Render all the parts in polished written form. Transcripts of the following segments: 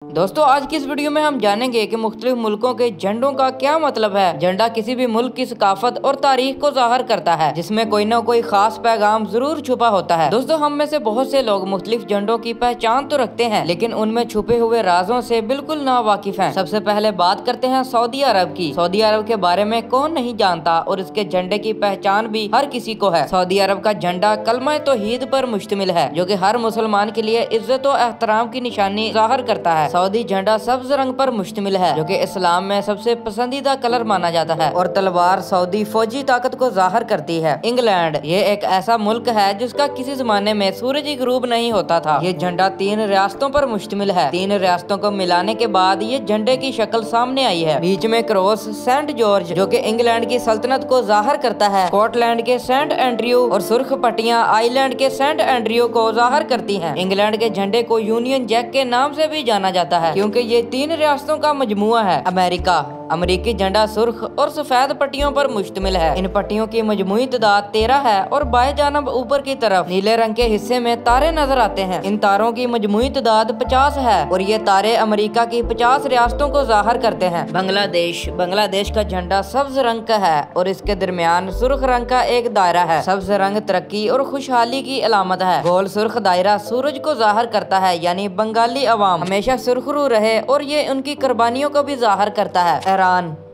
दोस्तों आज की इस वीडियो में हम जानेंगे कि मुख्तलिफ मुल्कों के झंडों का क्या मतलब है। झंडा किसी भी मुल्क की सकाफत और तारीख को जाहिर करता है, जिसमें कोई न कोई खास पैगाम जरूर छुपा होता है। दोस्तों हम में से बहुत से लोग मुख्तलिफ झंडों की पहचान तो रखते हैं, लेकिन उनमें छुपे हुए राजों से बिल्कुल ना वाकिफ है। सबसे पहले बात करते हैं सऊदी अरब की। सऊदी अरब के बारे में कौन नहीं जानता और इसके झंडे की पहचान भी हर किसी को है। सऊदी अरब का झंडा कलमा तौहीद पर मुश्तमिल है, जो कि हर मुसलमान के लिए इज्जत और एहतराम की निशानी जाहिर करता है। सऊदी झंडा सब्ज रंग पर मुश्तमिल है, जो कि इस्लाम में सबसे पसंदीदा कलर माना जाता है, और तलवार सऊदी फौजी ताकत को जाहिर करती है। इंग्लैंड ये एक ऐसा मुल्क है जिसका किसी जमाने में सूरजी गुरूब नहीं होता था। ये झंडा 3 रियासतों पर मुश्तमिल है। 3 रियासतों को मिलाने के बाद ये झंडे की शक्ल सामने आई है। बीच में क्रॉस सेंट जॉर्ज, जो कि इंग्लैंड की सल्तनत को जाहिर करता है। स्कॉटलैंड के सेंट एंड्रयू और सुर्ख पट्टियां आयरलैंड के सेंट एंड्रयू को जाहिर करती हैं। इंग्लैंड के झंडे को यूनियन जैक के नाम से भी जाना जाता है, क्योंकि ये 3 रियासतों का मजमुआ है। अमेरिकी झंडा सुर्ख और सफेद पट्टियों पर मुश्तमिल है। इन पट्टियों की मजमुई तादाद 13 है और बाएं जानब ऊपर की तरफ नीले रंग के हिस्से में तारे नजर आते हैं। इन तारों की मजमुई तादाद 50 है और ये तारे अमेरिका की 50 रियासतों को जाहिर करते हैं। बांग्लादेश का झंडा सब्ज रंग का है और इसके दरमियान सुर्ख रंग का एक दायरा है। सब्ज रंग तरक्की और खुशहाली की अलामत है। गोल सुर्ख दायरा सूरज को जाहिर करता है, यानी बंगाली अवाम हमेशा सुरखरू रहे, और ये उनकी कुर्बानियों को भी जाहिर करता है।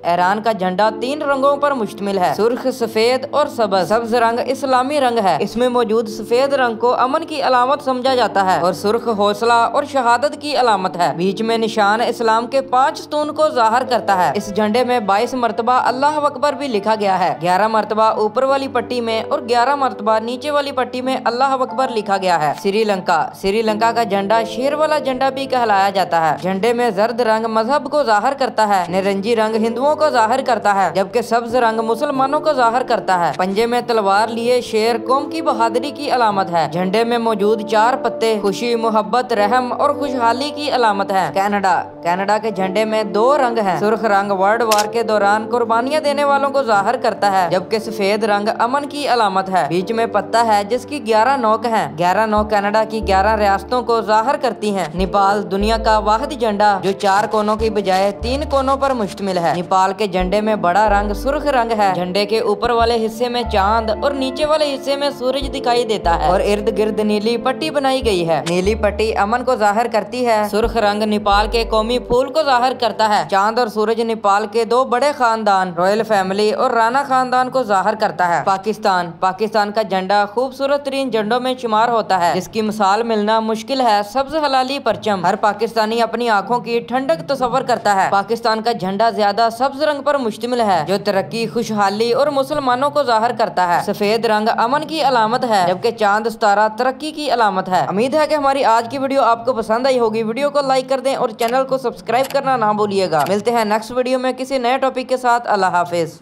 ईरान का झंडा 3 रंगों पर मुश्तमिल है, सुर्ख, सफेद और सबज। सब्ज रंग इस्लामी रंग है। इसमें मौजूद सफेद रंग को अमन की अलामत समझा जाता है और सुर्ख हौसला और शहादत की अलामत है। बीच में निशान इस्लाम के 5 स्तून को जाहिर करता है। इस झंडे में 22 मरतबा अल्लाह अकबर भी लिखा गया है। 11 मरतबा ऊपर वाली पट्टी में और 11 मरतबा नीचे वाली पट्टी में अल्लाह अकबर लिखा गया है। श्रीलंका का झंडा शेर वाला झंडा भी कहलाया जाता है। झंडे में जर्द रंग मजहब को जाहिर करता है, नारंगी रंग हिंदुओं को जाहिर करता है, जबकि सब्ज रंग मुसलमानों को जाहिर करता है। पंजे में तलवार लिए शेर कौम की बहादुरी की अलामत है। झंडे में मौजूद 4 पत्ते खुशी, मोहब्बत, रहम और खुशहाली की अलामत है। कनाडा के झंडे में 2 रंग हैं। सुर्ख रंग वर्ल्ड वार के दौरान कुर्बानियां देने वालों को जाहिर करता है, जबकि सफेद रंग अमन की अलामत है। बीच में पत्ता है जिसकी 11 नोक है। 11 नोक कनाडा की 11 रियासतों को जाहिर करती है। नेपाल दुनिया का वाहिद झंडा जो 4 कोनों की बजाय 3 कोनों पर मुश्तमिल है। नेपाल के झंडे में बड़ा रंग सुर्ख रंग है। झंडे के ऊपर वाले हिस्से में चांद और नीचे वाले हिस्से में सूरज दिखाई देता है, और इर्द गिर्द नीली पट्टी बनाई गई है। नीली पट्टी अमन को जाहिर करती है। सुर्ख रंग नेपाल के कौमी फूल को जाहिर करता है। चांद और सूरज नेपाल के 2 बड़े खानदान रॉयल फैमिली और राणा खानदान को जाहिर करता है। पाकिस्तान का झंडा खूबसूरत तरीन झंडों में शुमार होता है, जिसकी मिसाल मिलना मुश्किल है। सब्ज हलाली परचम हर पाकिस्तानी अपनी आंखों की ठंडक तस्वर करता है। पाकिस्तान का झंडा ज्यादा सब्ज रंग पर मुश्तमिल है, जो तरक्की, खुशहाली और मुसलमानों को जाहिर करता है। सफेद रंग अमन की अलामत है, जबकि चांद सितारा तरक्की की अलामत है। उम्मीद है कि हमारी आज की वीडियो आपको पसंद आई होगी। वीडियो को लाइक कर दें और चैनल को सब्सक्राइब करना ना भूलिएगा। मिलते हैं नेक्स्ट वीडियो में किसी नए टॉपिक के साथ। अल्लाह हाफिज।